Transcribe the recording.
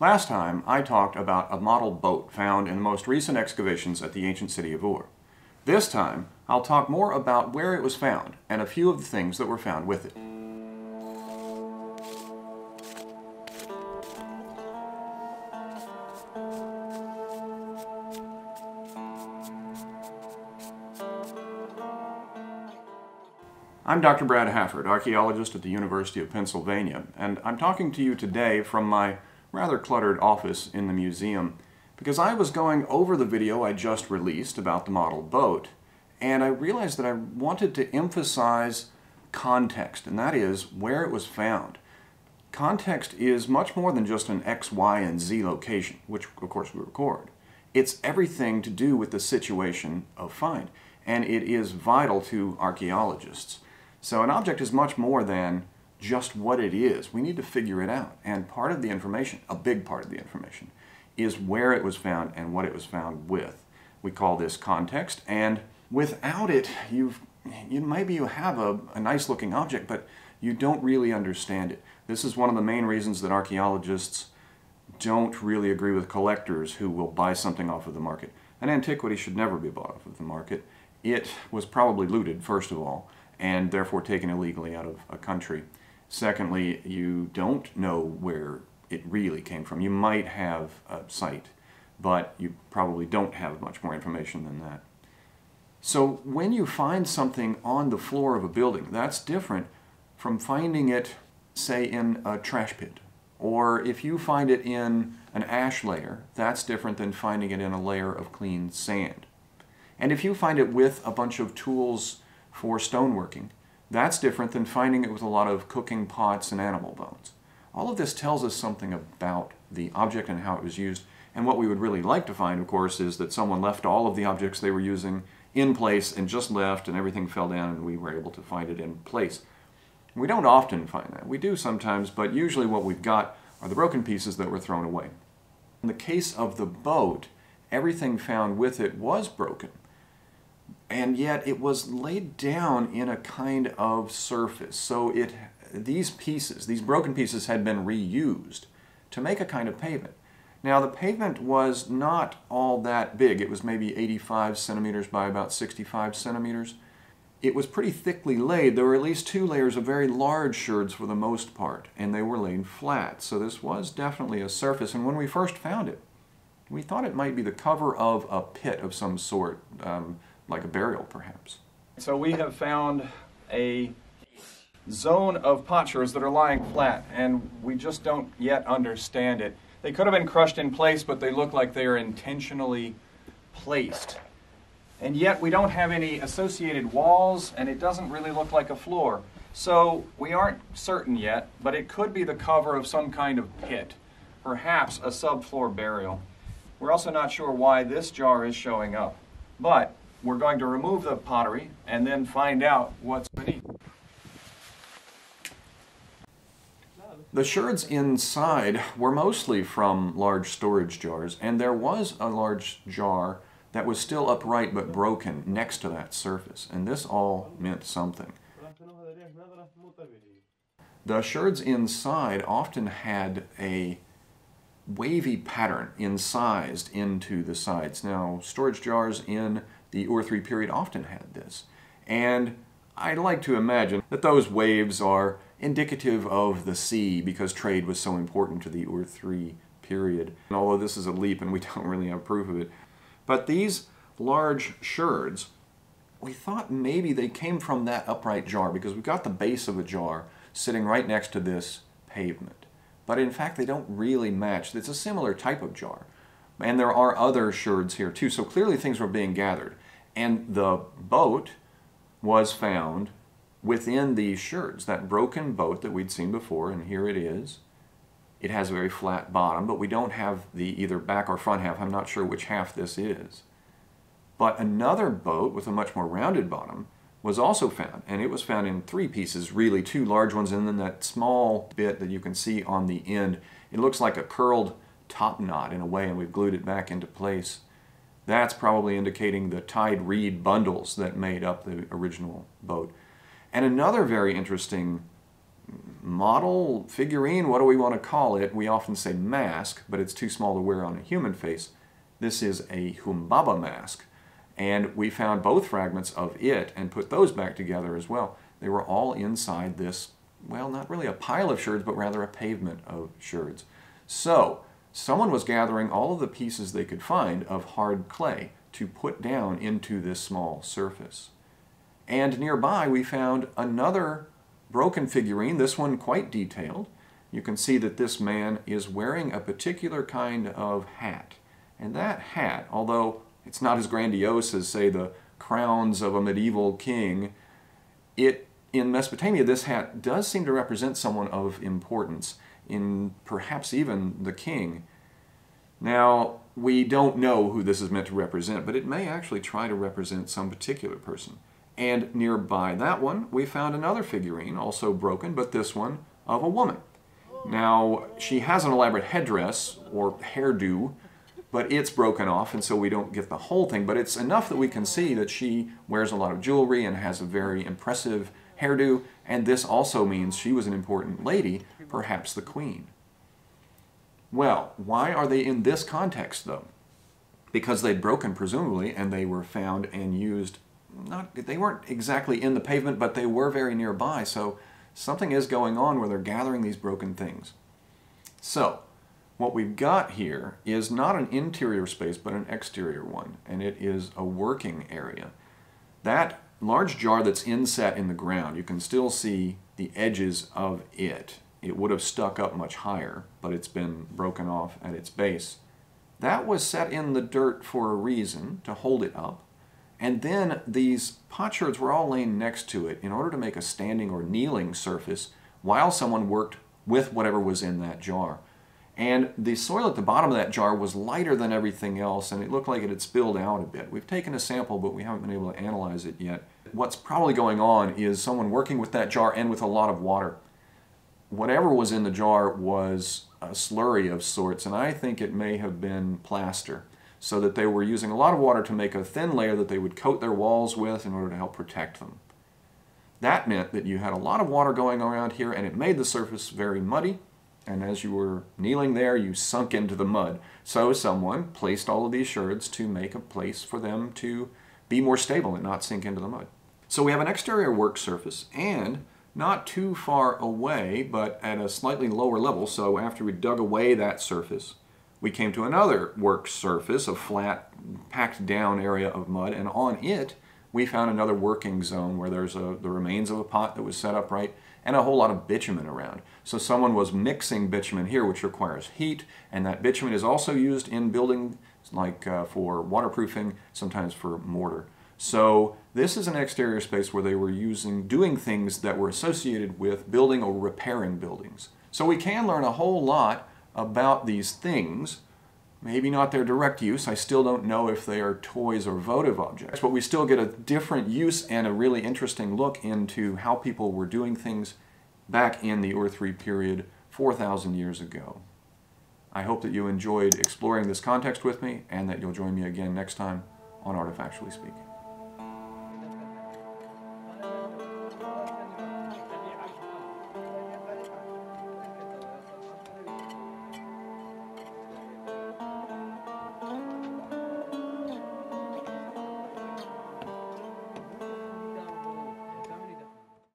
Last time I talked about a model boat found in the most recent excavations at the ancient city of Ur. This time I'll talk more about where it was found and a few of the things that were found with it. I'm Dr. Brad Hafford, archaeologist at the University of Pennsylvania, and I'm talking to you today from my rather cluttered office in the museum because I was going over the video I just released about the model boat, and I realized that I wanted to emphasize context, and that is where it was found. Context is much more than just an X, Y, and Z location, which of course we record. It's everything to do with the situation of find, and it is vital to archaeologists. So an object is much more than just what it is. We need to figure it out. And part of the information, a big part of the information, is where it was found and what it was found with. We call this context, and without it, maybe you have a nice looking object, but you don't really understand it. This is one of the main reasons that archaeologists don't really agree with collectors who will buy something off of the market. An antiquity should never be bought off of the market. It was probably looted, first of all, and therefore taken illegally out of a country. Secondly, you don't know where it really came from. You might have a site, but you probably don't have much more information than that. So when you find something on the floor of a building, that's different from finding it, say, in a trash pit. Or if you find it in an ash layer, that's different than finding it in a layer of clean sand. And if you find it with a bunch of tools for stoneworking, that's different than finding it with a lot of cooking pots and animal bones. All of this tells us something about the object and how it was used. And what we would really like to find, of course, is that someone left all of the objects they were using in place and just left and everything fell down and we were able to find it in place. We don't often find that. We do sometimes, but usually what we've got are the broken pieces that were thrown away. In the case of the boat, everything found with it was broken. And yet it was laid down in a kind of surface. So these broken pieces had been reused to make a kind of pavement. Now the pavement was not all that big. It was maybe 85 centimeters by about 65 centimeters. It was pretty thickly laid. There were at least 2 layers of very large sherds for the most part, and they were laid flat. So this was definitely a surface. And when we first found it, we thought it might be the cover of a pit of some sort, like a burial perhaps. So we have found a zone of potsherds that are lying flat, and we just don't yet understand it. They could have been crushed in place, but they look like they are intentionally placed. And yet we don't have any associated walls, and it doesn't really look like a floor. So we aren't certain yet, but it could be the cover of some kind of pit, perhaps a subfloor burial. We're also not sure why this jar is showing up, but we're going to remove the pottery and then find out what's beneath. The sherds inside were mostly from large storage jars, and there was a large jar that was still upright but broken next to that surface, and this all meant something. The sherds inside often had a wavy pattern incised into the sides. Now, storage jars in the Ur III period often had this, and I'd like to imagine that those waves are indicative of the sea because trade was so important to the Ur III period. And although this is a leap and we don't really have proof of it, but these large sherds, we thought maybe they came from that upright jar because we've got the base of a jar sitting right next to this pavement. But in fact, they don't really match. It's a similar type of jar. And there are other sherds here too, so clearly things were being gathered. And the boat was found within these sherds, that broken boat that we'd seen before, and here it is. It has a very flat bottom, but we don't have the either back or front half. I'm not sure which half this is. But another boat with a much more rounded bottom was also found, and it was found in 3 pieces, really, 2 large ones, and then that small bit that you can see on the end. It looks like a curled top knot in a way, and we've glued it back into place. That's probably indicating the tied reed bundles that made up the original boat. And another very interesting model, figurine, what do we want to call it? We often say mask, but it's too small to wear on a human face. This is a Humbaba mask. And we found both fragments of it and put those back together as well. They were all inside this, well, not really a pile of sherds, but rather a pavement of sherds. So, someone was gathering all of the pieces they could find of hard clay to put down into this small surface. And nearby we found another broken figurine, this one quite detailed. You can see that this man is wearing a particular kind of hat. And that hat, although it's not as grandiose as, say, the crowns of a medieval king, in Mesopotamia, this hat does seem to represent someone of importance, in perhaps even the king. Now, we don't know who this is meant to represent, but it may actually try to represent some particular person. And nearby that one, we found another figurine, also broken, but this one of a woman. Now, she has an elaborate headdress, or hairdo, but it's broken off, and so we don't get the whole thing, but it's enough that we can see that she wears a lot of jewelry and has a very impressive hairdo, and this also means she was an important lady, perhaps the queen. Well, why are they in this context, though? Because they'd broken, presumably, and they were found and used, they weren't exactly in the pavement, but they were very nearby, so something is going on where they're gathering these broken things. So, what we've got here is not an interior space, but an exterior one, and it is a working area. That large jar that's inset in the ground, you can still see the edges of it. It would have stuck up much higher, but it's been broken off at its base. That was set in the dirt for a reason, to hold it up, and then these potsherds were all laying next to it in order to make a standing or kneeling surface while someone worked with whatever was in that jar. And the soil at the bottom of that jar was lighter than everything else, and it looked like it had spilled out a bit. We've taken a sample, but we haven't been able to analyze it yet. What's probably going on is someone working with that jar and with a lot of water. Whatever was in the jar was a slurry of sorts, and I think it may have been plaster, so that they were using a lot of water to make a thin layer that they would coat their walls with in order to help protect them. That meant that you had a lot of water going around here, and it made the surface very muddy. And as you were kneeling there, you sunk into the mud. So someone placed all of these sherds to make a place for them to be more stable and not sink into the mud. So we have an exterior work surface, and not too far away, but at a slightly lower level, so after we dug away that surface, we came to another work surface, a flat, packed down area of mud, and on it, we found another working zone where there's the remains of a pot that was set upright, and a whole lot of bitumen around. So someone was mixing bitumen here, which requires heat, and that bitumen is also used in building, like for waterproofing, sometimes for mortar. So this is an exterior space where they were doing things that were associated with building or repairing buildings. So we can learn a whole lot about these things. Maybe not their direct use. I still don't know if they are toys or votive objects, but we still get a different use and a really interesting look into how people were doing things back in the Ur-3 period 4,000 years ago. I hope that you enjoyed exploring this context with me and that you'll join me again next time on Artifactually Speaking.